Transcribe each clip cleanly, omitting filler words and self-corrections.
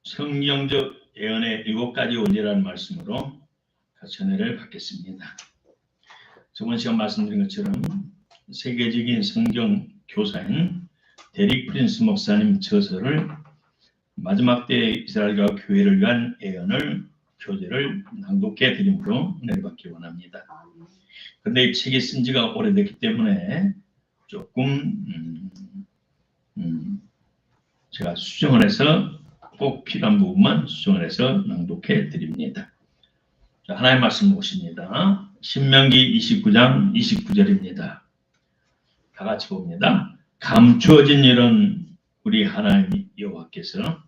성경적 예언의 7가지 원리라는 말씀으로 같이 은혜를 받겠습니다. 저번 시간 말씀드린 것처럼 세계적인 성경 교사인 데릭 프린스 목사님 저서를 마지막 때 이스라엘과 교회를 위한 예언을 교재를 낭독해 드림으로 은혜를 받기 원합니다. 그런데 이 책이 쓴 지가 오래됐기 때문에 조금 제가 수정을 해서 꼭 필요한 부분만 수정을 해서 낭독해 드립니다. 자, 하나님의 말씀 보십니다. 신명기 29장 29절입니다. 다 같이 봅니다. 감추어진 일은 우리 하나님 여호와께서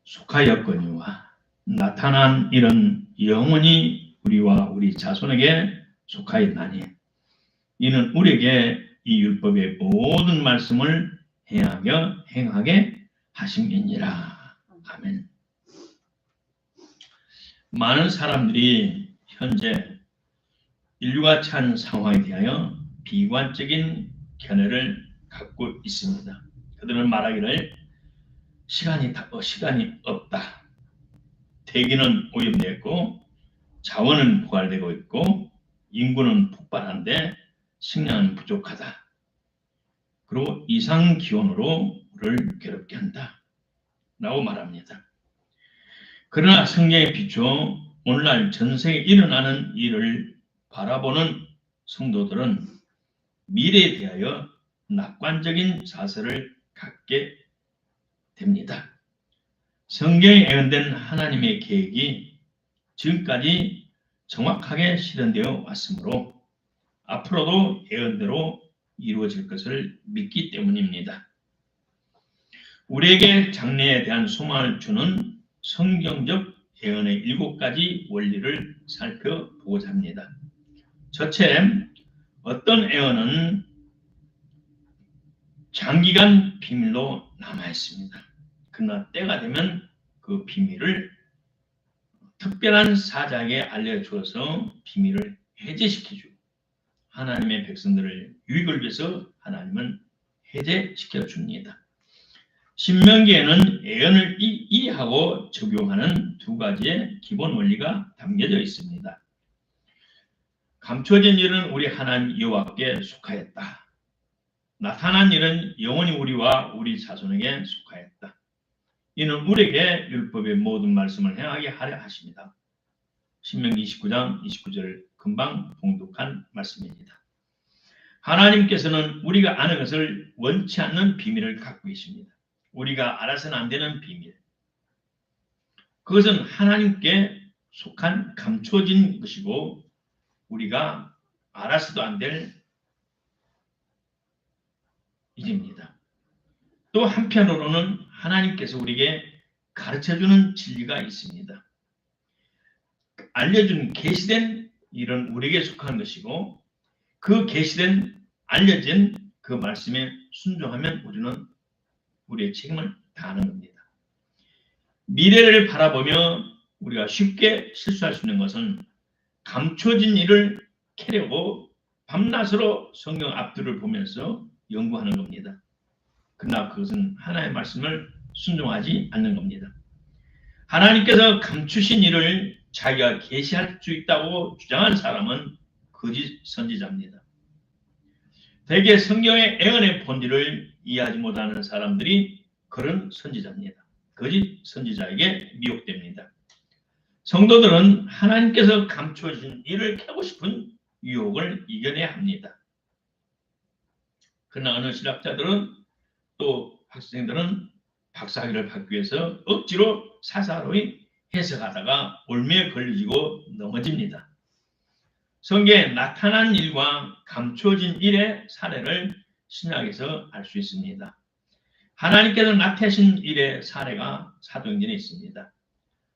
속하였거니와 나타난 일은 영원히 우리와 우리 자손에게 속하였나니 이는 우리에게 이 율법의 모든 말씀을 행하게 하심이니라. 아멘. 많은 사람들이 현재 인류가 처한 상황에 대하여 비관적인 견해를 갖고 있습니다. 그들은 말하기를 시간이 없다. 대기는 오염되었고 자원은 고갈되고 있고 인구는 폭발한데 식량은 부족하다. 그리고 이상기온으로 우리를 괴롭게 한다. 라고 말합니다. 그러나 성경에 비추어 오늘날 전세계에 일어나는 일을 바라보는 성도들은 미래에 대하여 낙관적인 자세를 갖게 됩니다. 성경에 예언된 하나님의 계획이 지금까지 정확하게 실현되어 왔으므로 앞으로도 예언대로 이루어질 것을 믿기 때문입니다. 우리에게 장래에 대한 소망을 주는 성경적 예언의 7가지 원리를 살펴보고자 합니다. 첫째, 어떤 예언은 장기간 비밀로 남아있습니다. 그러나 때가 되면 그 비밀을 특별한 사자에게 알려주어서 비밀을 해제시켜주고 하나님의 백성들을 유익을 위해서 하나님은 해제시켜 줍니다. 신명기에는 예언을 이해하고 적용하는 2가지의 기본 원리가 담겨져 있습니다. 감춰진 일은 우리 하나님 여호와께 속하였다. 나타난 일은 영원히 우리와 우리 자손에게 속하였다. 이는 우리에게 율법의 모든 말씀을 행하게 하려 하십니다. 신명기 29장 29절 금방 봉독한 말씀입니다. 하나님께서는 우리가 아는 것을 원치 않는 비밀을 갖고 계십니다. 우리가 알아서는 안 되는 비밀. 그것은 하나님께 속한 감춰진 것이고 우리가 알아서도 안 될 일입니다. 또 한편으로는 하나님께서 우리에게 가르쳐주는 진리가 있습니다. 알려준 계시된 일은 우리에게 속한 것이고 그 계시된 알려진 그 말씀에 순종하면 우리는 우리의 책임을 다하는 겁니다. 미래를 바라보며 우리가 쉽게 실수할 수 있는 것은 감춰진 일을 캐려고 밤낮으로 성경 앞들을 보면서 연구하는 겁니다. 그러나 그것은 하나님의 말씀을 순종하지 않는 겁니다. 하나님께서 감추신 일을 자기가 계시할 수 있다고 주장하는 사람은 거짓 선지자입니다. 대개 성경의 예언의 본질을 이해하지 못하는 사람들이 그런 선지자입니다. 거짓 선지자에게 미혹됩니다. 성도들은 하나님께서 감추어진 일을 캐고 싶은 유혹을 이겨내야 합니다. 그러나 어느 신학자들은 또 학생들은 박사학위를 받기 위해서 억지로 사사로이 해석하다가 올매에 걸리고 넘어집니다. 성경에 나타난 일과 감추어진 일의 사례를 신약에서 알 수 있습니다. 하나님께서 나타내신 일의 사례가 사도행전에 있습니다.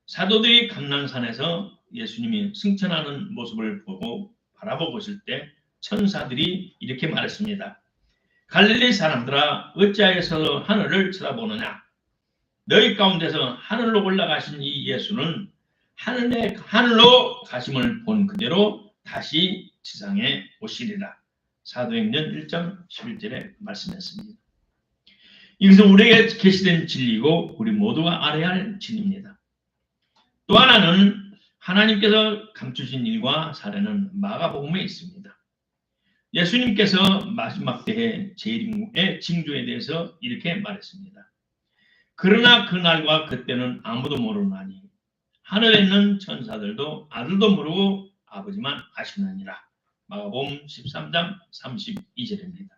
사도들이 감난산에서 예수님이 승천하는 모습을 바라보고 있을 때 천사들이 이렇게 말했습니다. 갈릴리 사람들아 어찌하여서 하늘을 쳐다보느냐? 너희 가운데서 하늘로 올라가신 이 예수는 하늘로 가심을 본 그대로 다시 지상에 오시리라. 사도행전 1장 11절에 말씀했습니다. 이것은 우리에게 계시된 진리이고 우리 모두가 알아야 할 진리입니다. 또 하나는 하나님께서 감추신 일과 사례는 마가복음에 있습니다. 예수님께서 마지막 때의 재림의 징조에 대해서 이렇게 말했습니다. 그러나 그날과 그때는 아무도 모르나니 하늘에 있는 천사들도 아들도 모르고 아버지만 아시느니라. 마가복음 13장 32절입니다.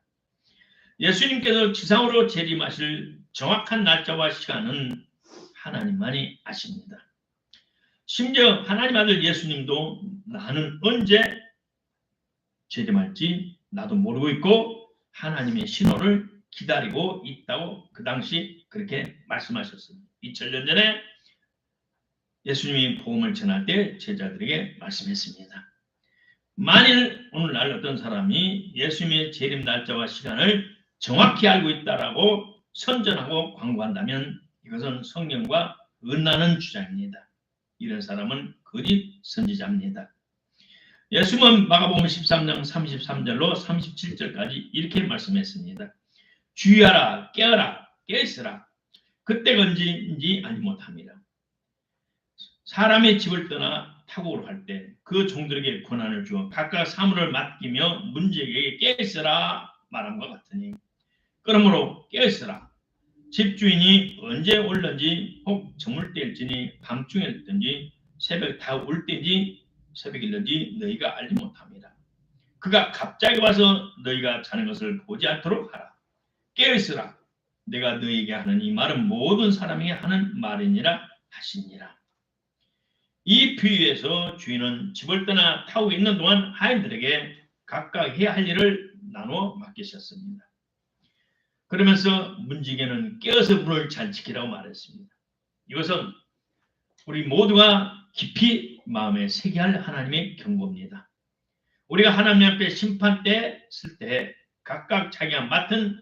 예수님께서 지상으로 재림하실 정확한 날짜와 시간은 하나님만이 아십니다. 심지어 하나님 아들 예수님도 나는 언제 재림할지 나도 모르고 있고 하나님의 신호를 기다리고 있다고 그 당시 그렇게 말씀하셨습니다. 2000년 전에 예수님이 복음을 전할 때 제자들에게 말씀했습니다. 만일 오늘날 어떤 사람이 예수님의 재림 날짜와 시간을 정확히 알고 있다라고 선전하고 광고한다면 이것은 성경과 은나는 주장입니다. 이런 사람은 거짓 선지자입니다. 예수님은 마가복음 13장 33절로 37절까지 이렇게 말씀했습니다. 주의하라, 깨어라, 깨있으라. 그때건지인지 알지 못합니다. 사람의 집을 떠나 타국으로 갈 때 그 종들에게 권한을 주어 각각 사물을 맡기며 문지에게 깨있으라 말한 것 같으니 그러므로 깨있으라. 집주인이 언제 올는지 혹 저물때일지니 밤중일든지 새벽 다 올 때인지 새벽일든지 너희가 알지 못합니다. 그가 갑자기 와서 너희가 자는 것을 보지 않도록 하라. 깨어있으라. 내가 너희에게 하는 이 말은 모든 사람에게 하는 말이니라 하시니라. 이 비유에서 주인은 집을 떠나 타고 있는 동안 하인들에게 각각 해야 할 일을 나누어 맡기셨습니다. 그러면서 문지기는 깨어서 문을 잘 지키라고 말했습니다. 이것은 우리 모두가 깊이 마음에 새겨야 할 하나님의 경고입니다. 우리가 하나님 앞에 심판 때 쓸 때 각각 자기가 맡은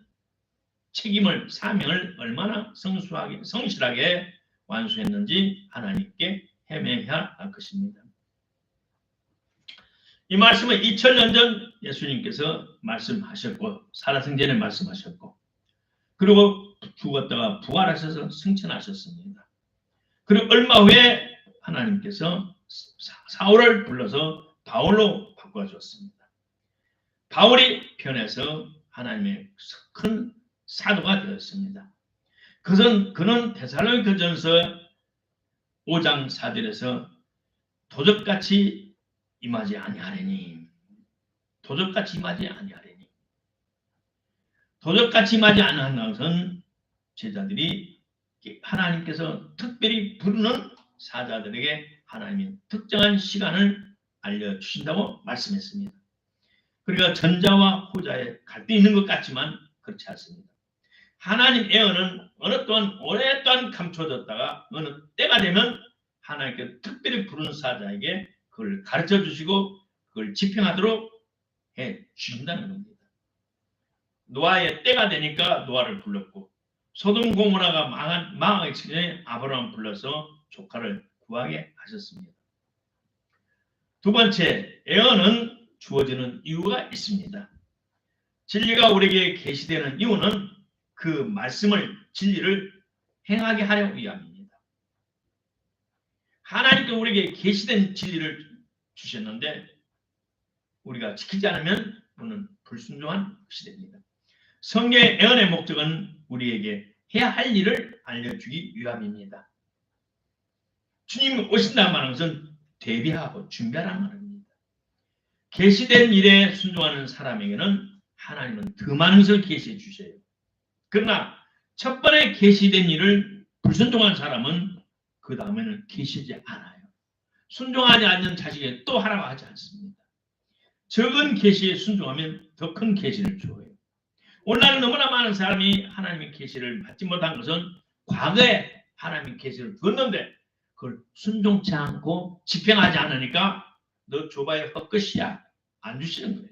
책임을 사명을 얼마나 성실하게 완수했는지 하나님께 헤매야 할 것입니다. 이 말씀은 2000년 전 예수님께서 말씀하셨고 살아생전에 말씀하셨고 그리고 죽었다가 부활하셔서 승천하셨습니다. 그리고 얼마 후에 하나님께서 사울을 불러서 바울로 바꿔주었습니다. 바울이 변해서 하나님의 큰 사도가 되었습니다. 그는 데살로니가전서 5장 4절에서 도적같이 임하지 아니하리니 도적같이 임하지 아니하리니 도적같이 임하지 아니하는 것은 제자들이 하나님께서 특별히 부르는 사자들에게 하나님이 특정한 시간을 알려주신다고 말씀했습니다. 그러니까 전자와 후자의 갈등이 있는 것 같지만 그렇지 않습니다. 하나님 애언은 어느 동안 오랫동안 감춰졌다가 어느 때가 되면 하나님께 특별히 부르는 사자에게 그걸 가르쳐 주시고 그걸 집행하도록 해 주신다는 겁니다. 노아의 때가 되니까 노아를 불렀고 소돔 고모라가 망하기 전에 아브라함을 불러서 조카를 구하게 하셨습니다. 두 번째, 애언은 주어지는 이유가 있습니다. 진리가 우리에게 계시되는 이유는 그 말씀을 진리를 행하게 하려 위함입니다. 하나님께 우리에게 계시된 진리를 주셨는데 우리가 지키지 않으면 그는 불순종한 것이 됩니다. 성경의 애언의 목적은 우리에게 해야 할 일을 알려주기 위함입니다. 주님이 오신다는 말은 것은 대비하고 준비하라는 말입니다. 계시된 일에 순종하는 사람에게는 하나님은 더 많은 것을 계시해 주셔요. 그러나 첫 번에 계시된 일을 불순종한 사람은 그 다음에는 계시지 않아요. 순종하지 않는 자식에게 또 하라고 하지 않습니다. 적은 계시에 순종하면 더 큰 계시를 주어요. 오늘날 너무나 많은 사람이 하나님의 계시를 받지 못한 것은 과거에 하나님의 계시를 줬는데 그걸 순종치 않고 집행하지 않으니까 너 줘봐야 헛것이야. 안 주시는 거예요.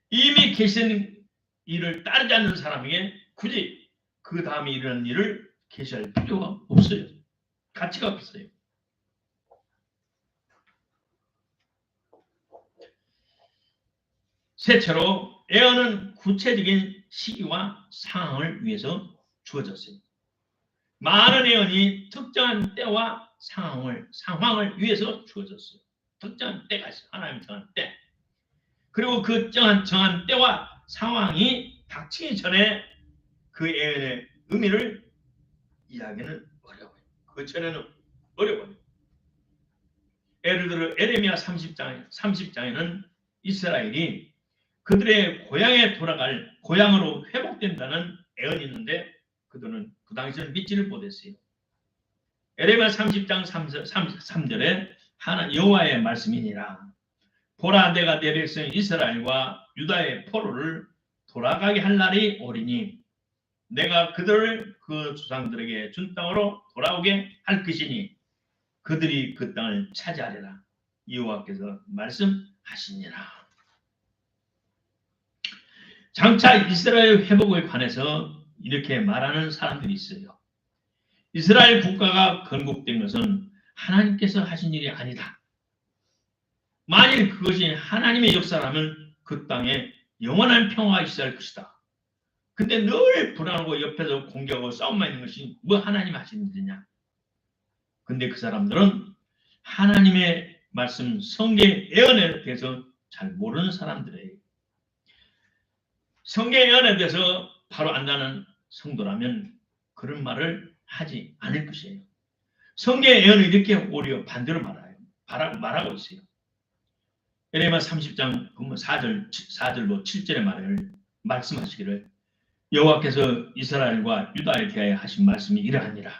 이미 계시된 일을 따르지 않는 사람에게 굳이 그 다음에 일어난 일을 계시할 필요가 없어요. 가치가 없어요. 셋째로 예언은 구체적인 시기와 상황을 위해서 주어졌어요. 많은 예언이 특정한 때와 상황을 위해서 주어졌어요. 특정한 때가 있어요. 하나님 정한 때. 그리고 그 정한 때와 상황이 닥치기 전에 그 예언의 의미를 이야기는 어려워요. 그 전에는 어려워요. 예를 들어 에레미야 30장에는 이스라엘이 그들의 고향에 돌아갈 고향으로 회복된다는 예언이 있는데 그들은 그 당시에는 믿지를 못했어요. 에레미야 30장 3절에 하나 여호와의 말씀이니라. 보라 내가 내 백성 이스라엘과 유다의 포로를 돌아가게 할 날이 오리니 내가 그들을 그 조상들에게 준 땅으로 돌아오게 할 것이니 그들이 그 땅을 차지하리라. 여호와께서 말씀하시니라. 장차 이스라엘 회복에 관해서 이렇게 말하는 사람들이 있어요. 이스라엘 국가가 건국된 것은 하나님께서 하신 일이 아니다. 만일 그것이 하나님의 역사라면 그 땅에 영원한 평화가 있어야 할 것이다. 근데 늘 불안하고 옆에서 공격하고 싸움만 있는 것이 뭐 하나님 하시는 일이냐. 근데 그 사람들은 하나님의 말씀 성경 예언에 대해서 잘 모르는 사람들이에요. 성경 예언에 대해서 바로 안다는 성도라면 그런 말을 하지 않을 것이에요. 성경 예언을 이렇게 오히려 반대로 말하고 있어요. 에레미야 30장 4절로 7절의 말을 말씀하시기를 여호와께서 이스라엘과 유다에 대하여 하신 말씀이 이러하니라.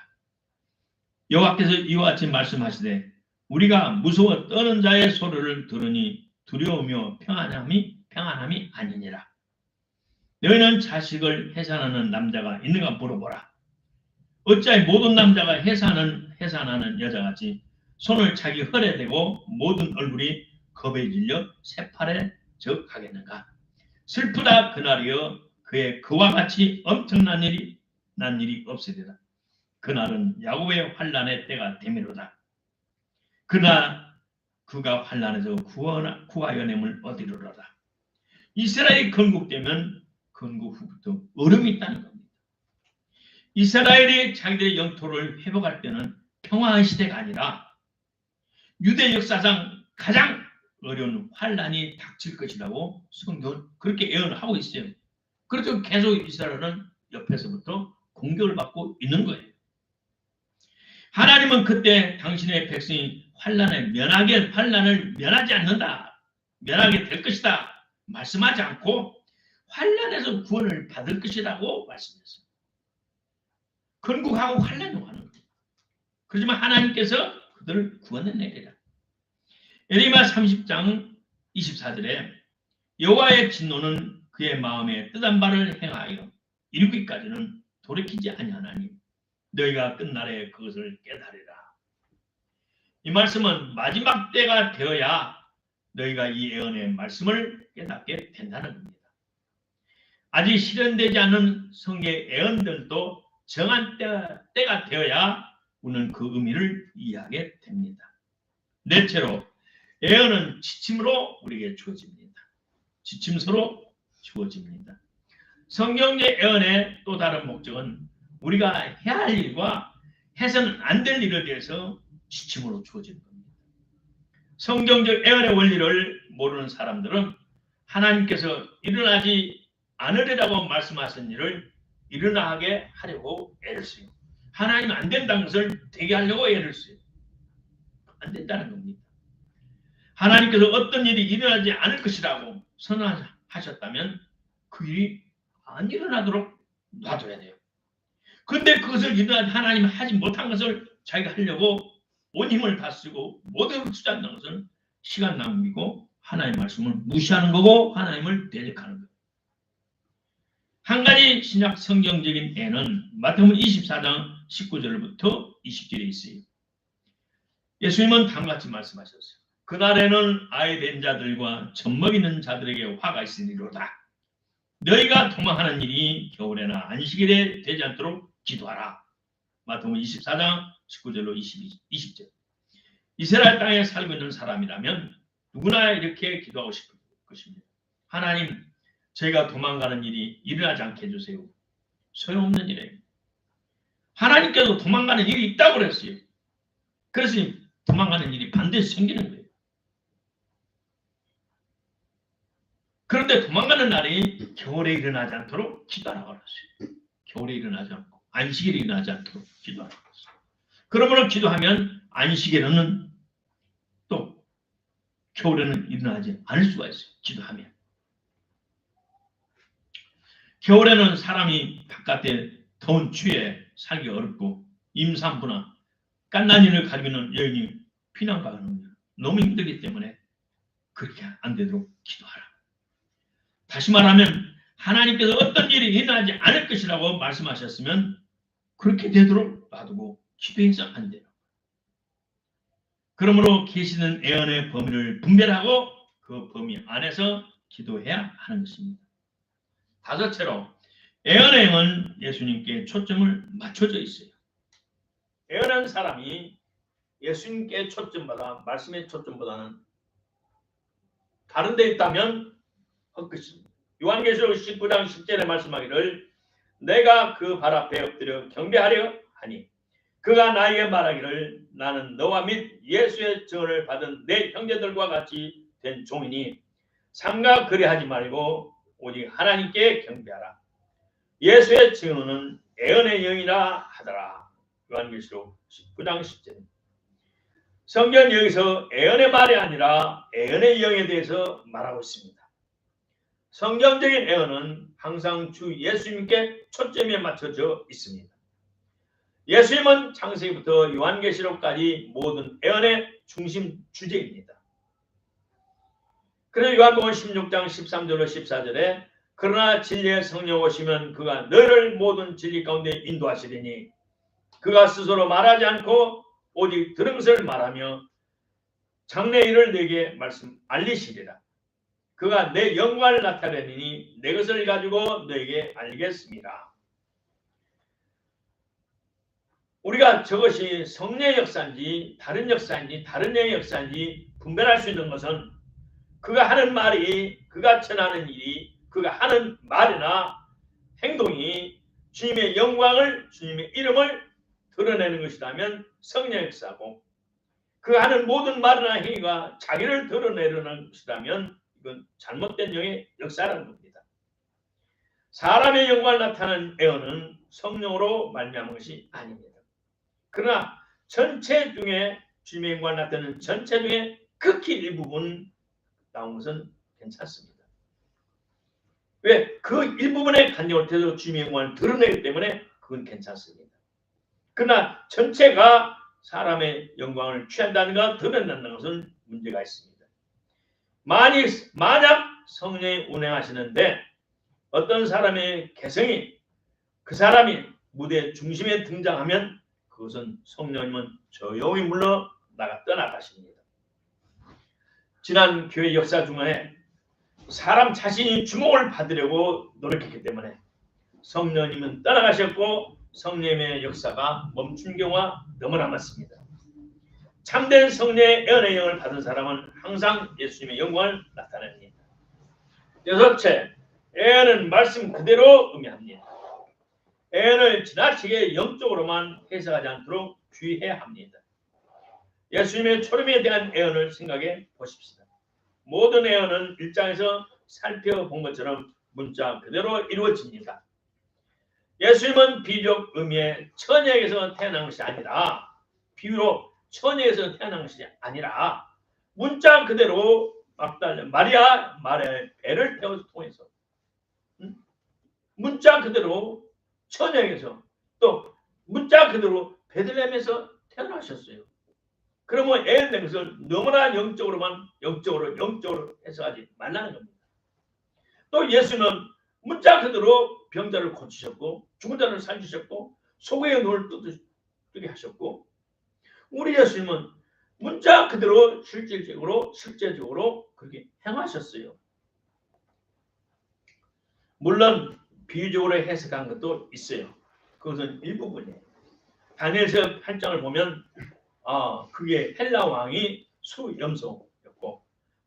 여호와께서 이와 같이 말씀하시되 우리가 무서워 떠는 자의 소리를 들으니 두려우며 평안함이 아니니라. 너희는 자식을 해산하는 남자가 있는가 물어보라. 어찌하여 모든 남자가 해산하는 여자같이 손을 자기 헐에 대고 모든 얼굴이 겁에 질려 새팔에 적하겠는가. 슬프다 그날이여 그와 같이 엄청난 일이 없으리라. 그날은 야곱의 환난의 때가 되미로다. 그러나 그가 환난에서 구하여냄을 얻으리로다. 이스라엘이 건국되면 건국 후부터 어려움이 있다는 겁니다. 이스라엘이 자기들의 영토를 회복할 때는 평화의 시대가 아니라 유대 역사상 가장 어려운 환난이 닥칠 것이라고 성경은 그렇게 예언을 하고 있어요. 그래서 계속 이스라엘은 옆에서부터 공격을 받고 있는 거예요. 하나님은 그때 당신의 백성이 환난을 면하지 않는다. 면하게 될 것이다. 말씀하지 않고 환난에서 구원을 받을 것이라고 말씀했어요. 건국하고 환난이 오는 거예요. 그렇지만 하나님께서 그들을 구원해내리라. 에레미야 30장 24절에 여호와의 진노는 그의 마음에 뜻한 바를 행하여 이루기까지는 돌이키지 아니하나니 너희가 끝날에 그것을 깨달으라. 이 말씀은 마지막 때가 되어야 너희가 이 예언의 말씀을 깨닫게 된다는 겁니다. 아직 실현되지 않은 성경의 예언들도 정한 때가 되어야 우리는 그 의미를 이해하게 됩니다. 넷째로 예언은 지침으로 우리에게 주어집니다. 지침서로 주어집니다. 성경의 예언의 또 다른 목적은 우리가 해야 할 일과 해서는 안 될 일에 대해서 지침으로 주어지는 겁니다. 성경적 예언의 원리를 모르는 사람들은 하나님께서 일어나지 않으리라고 말씀하신 일을 일어나게 하려고 애를 써요. 하나님은 안 된다는 것을 되게 하려고 애를 써요. 안 된다는 겁니다. 하나님께서 어떤 일이 일어나지 않을 것이라고 선언하셨다면 그 일이 안 일어나도록 놔둬야 돼요. 그런데 그것을 하나님이 하지 못한 것을 자기가 하려고 온 힘을 다 쓰고 모든 걸 투자한다는 것은 시간 낭비고 하나님의 말씀을 무시하는 거고 하나님을 대적하는 거예요. 한 가지 신약 성경적인 예는 마태복음 24장 19절부터 20절에 있어요. 예수님은 다음같이 말씀하셨어요. 그날에는 아이 된 자들과 젖먹이는 자들에게 화가 있으리로다. 너희가 도망하는 일이 겨울에나 안식일에 되지 않도록 기도하라. 마태복음 24장 19절로 20절. 이스라엘 땅에 살고 있는 사람이라면 누구나 이렇게 기도하고 싶을 것입니다. 하나님, 제가 도망가는 일이 일어나지 않게 해주세요. 소용없는 일이에요. 하나님께도 도망가는 일이 있다고 그랬어요. 그래서 도망가는 일이 반드시 생기는 거예요. 그런데 도망가는 날이 겨울에 일어나지 않도록 기도하라고 그랬어요. 겨울에 일어나지 않고 안식일에 일어나지 않도록 기도하라고 그랬어요. 그러므로 기도하면 안식일에는 또 겨울에는 일어나지 않을 수가 있어요. 기도하면. 겨울에는 사람이 바깥에 더운 추위에 살기 어렵고 임산부나 갓난이를 가리는 여인이 피난가는 너무 힘들기 때문에 그렇게 안 되도록 기도하라. 다시 말하면 하나님께서 어떤 일이 일어나지 않을 것이라고 말씀하셨으면 그렇게 되도록 놔두고 기도해서 안 돼요. 그러므로 계시는 애언의 범위를 분별하고 그 범위 안에서 기도해야 하는 것입니다. 다섯째로 애언의 영은 예수님께 초점을 맞춰져 있어요. 애언한 사람이 예수님께 초점보다 말씀의 초점보다는 다른 데 있다면 헛것입니다. 요한계시록 19장 10절에 말씀하기를 내가 그 발 앞에 엎드려 경배하려 하니 그가 나에게 말하기를 나는 너와 및 예수의 증언을 받은 내 형제들과 같이 된 종이니 삼가 그리하지 말고 오직 하나님께 경배하라. 예수의 증언은 애언의 영이라 하더라. 요한계시록 19장 10절. 성경 여기서 애언의 말이 아니라 애언의 영에 대해서 말하고 있습니다. 성경적인 애언은 항상 주 예수님께 초점에 맞춰져 있습니다. 예수님은 창세기부터 요한계시록까지 모든 애언의 중심 주제입니다. 그래서 요한복음 16장 13절로 14절에 그러나 진리의 성령 오시면 그가 너를 모든 진리 가운데 인도하시리니 그가 스스로 말하지 않고 오직 들은 것을 말하며 장래 일을 내게 알리시리라. 그가 내 영광을 나타내니 내 것을 가지고 너에게 알리겠습니다. 우리가 저것이 성령의 역사인지 다른 역사인지 다른 영의 역사인지 분별할 수 있는 것은 그가 하는 말이 그가 전하는 일이 그가 하는 말이나 행동이 주님의 영광을 주님의 이름을 드러내는 것이라면 성령의 역사고 그가 하는 모든 말이나 행위가 자기를 드러내려는 것이라면 이건 잘못된 영의 역사라는 겁니다. 사람의 영광을 나타내는 애언은 성령으로 말미암은 것이 아닙니다. 그러나 전체 중에 주님의 영광을 나타내는 전체 중에 극히 일부분 나온 것은 괜찮습니다. 왜? 그 일부분의 간증을 통해서 주님의 영광을 드러내기 때문에 그건 괜찮습니다. 그러나 전체가 사람의 영광을 취한다는가 드러낸다는 것은 문제가 있습니다. 만약 성령이 운행하시는데 어떤 사람의 개성이 그 사람이 무대 중심에 등장하면 그것은 성령님은 조용히 물러나가 떠나가십니다. 지난 교회 역사 중에 사람 자신이 주목을 받으려고 노력했기 때문에 성령님은 떠나가셨고 성령님의 역사가 멈춘 경우가 너무나 많습니다. 참된 성령의 애언의 영을 받은 사람은 항상 예수님의 영광을 나타냅니다. 여섯째, 애언은 말씀 그대로 의미합니다. 애언을 지나치게 영적으로만 해석하지 않도록 주의해야 합니다. 예수님의 초림에 대한 애언을 생각해 보십시다. 모든 애언은 1장에서 살펴본 것처럼 문자 그대로 이루어집니다. 예수님은 비유적 의미의 처녀에게서 태어난 것이 아니라 비유로 처녀에서 태어난 것이 아니라 문자 그대로 마리아의 배를 통해서 문자 그대로 처녀에게서 또 문자 그대로 베들레헴에서 태어나셨어요. 그러면 애언된 것을 너무나 영적으로 해석하지 말라는 겁니다. 또 예수는 문자 그대로 병자를 고치셨고 죽은 자를 살리셨고 속의 눈을 뜨게 하셨고 우리 예수님은 문자 그대로 실제적으로 그렇게 행하셨어요. 물론 비유적으로 해석한 것도 있어요. 그것은 일부분이에요. 다니엘서 8장을 보면 그게 헬라 왕이 수염소였고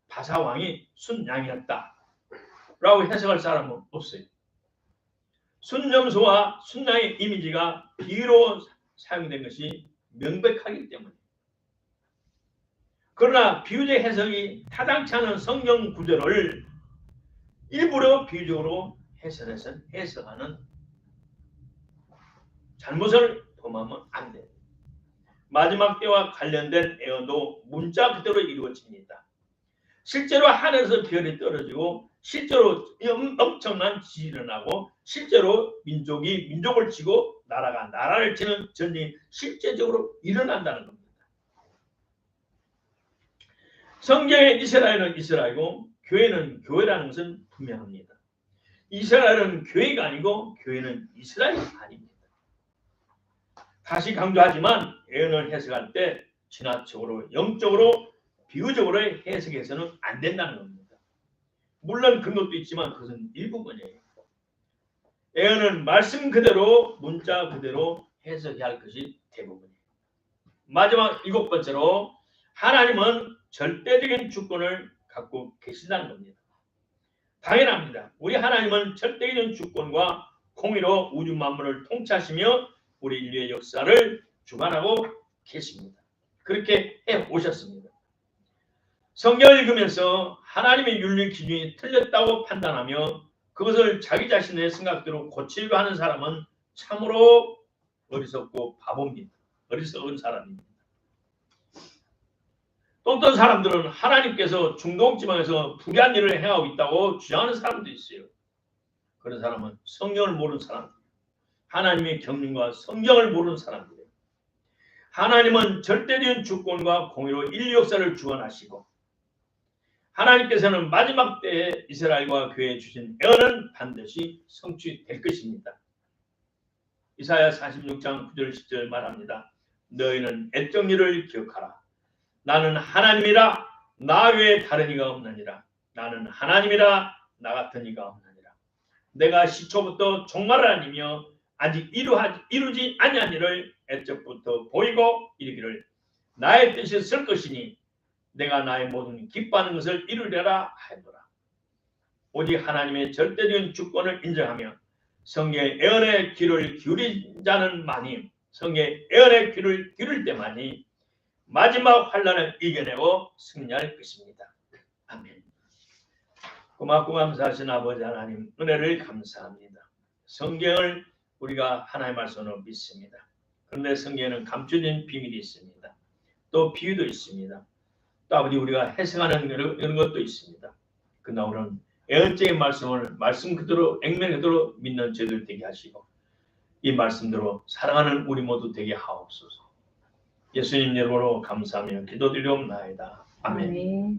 바사 왕이 순양이었다. 라고 해석할 사람은 없어요. 순염소와 순양의 이미지가 비유로 사용된 것이 명백하기 때문에. 그러나 비유적 해석이 타당치 않은 성경 구절을 일부러 비유적으로 해석하는 잘못을 범하면 안 돼요. 마지막 때와 관련된 예언도 문자 그대로 이루어집니다. 실제로 하늘에서 별이 떨어지고 실제로 엄청난 지진이 일어나고 실제로 민족이 민족을 치고 나라가 나라를 치는 전쟁이 실제적으로 일어난다는 겁니다. 성경에 이스라엘은 이스라엘이고 교회는 교회라는 것은 분명합니다. 이스라엘은 교회가 아니고 교회는 이스라엘이 아닙니다. 다시 강조하지만 예언을 해석할 때 진화적으로 영적으로 비유적으로 해석해서는 안 된다는 겁니다. 물론 근거도 있지만 그것은 일부분이에요. 예언은 말씀 그대로 문자 그대로 해석해야 할 것이 대부분이에요. 마지막 7번째로 하나님은 절대적인 주권을 갖고 계신다는 겁니다. 당연합니다. 우리 하나님은 절대적인 주권과 공의로 우주 만물을 통치하시며 우리 인류의 역사를 주관하고 계십니다. 그렇게 해 오셨습니다. 성경을 읽으면서 하나님의 윤리 기준이 틀렸다고 판단하며 그것을 자기 자신의 생각대로 고치려고 하는 사람은 참으로 어리석고 바보입니다. 어리석은 사람입니다. 또 어떤 사람들은 하나님께서 중동 지방에서 불의한 일을 행하고 있다고 주장하는 사람도 있어요. 그런 사람은 성경을 모르는 사람들, 하나님의 경륜과 성경을 모르는 사람들이에요. 하나님은 절대적인 주권과 공의로 인류 역사를 주관하시고 하나님께서는 마지막 때에 이스라엘과 교회에 주신 예언은 반드시 성취될 것입니다. 이사야 46장 9절 10절 말합니다. 너희는 애적 일을 기억하라. 나는 하나님이라 나 외에 다른 이가 없느니라. 나는 하나님이라 나 같은 이가 없느니라. 내가 시초부터 종말을 아니며 아직 이루지 아니한 일을 애적부터 보이고 이르기를 나의 뜻이 쓸 것이니 내가 나의 모든 기뻐하는 것을 이루려라 하더라. 오직 하나님의 절대적인 주권을 인정하며 성경의 예언의 귀를 기울인 자는 많이 성경의 예언의 귀를 기울일 때만이 마지막 환난을 이겨내고 승리할 것입니다. 아멘. 고맙고 감사하신 아버지 하나님 은혜를 감사합니다. 성경을 우리가 하나님의 말씀으로 믿습니다. 그런데 성경에는 감춰진 비밀이 있습니다. 또 비유도 있습니다. 또 아버지 우리가 해석하는 이런 것도 있습니다. 그러나 우리는 예언적인 말씀을 말씀 그대로 액면 그대로 믿는 저희들 되게 하시고 이 말씀대로 사랑하는 우리 모두 되게 하옵소서. 예수님 이름으로 감사하며 기도드리옵나이다. 아멘.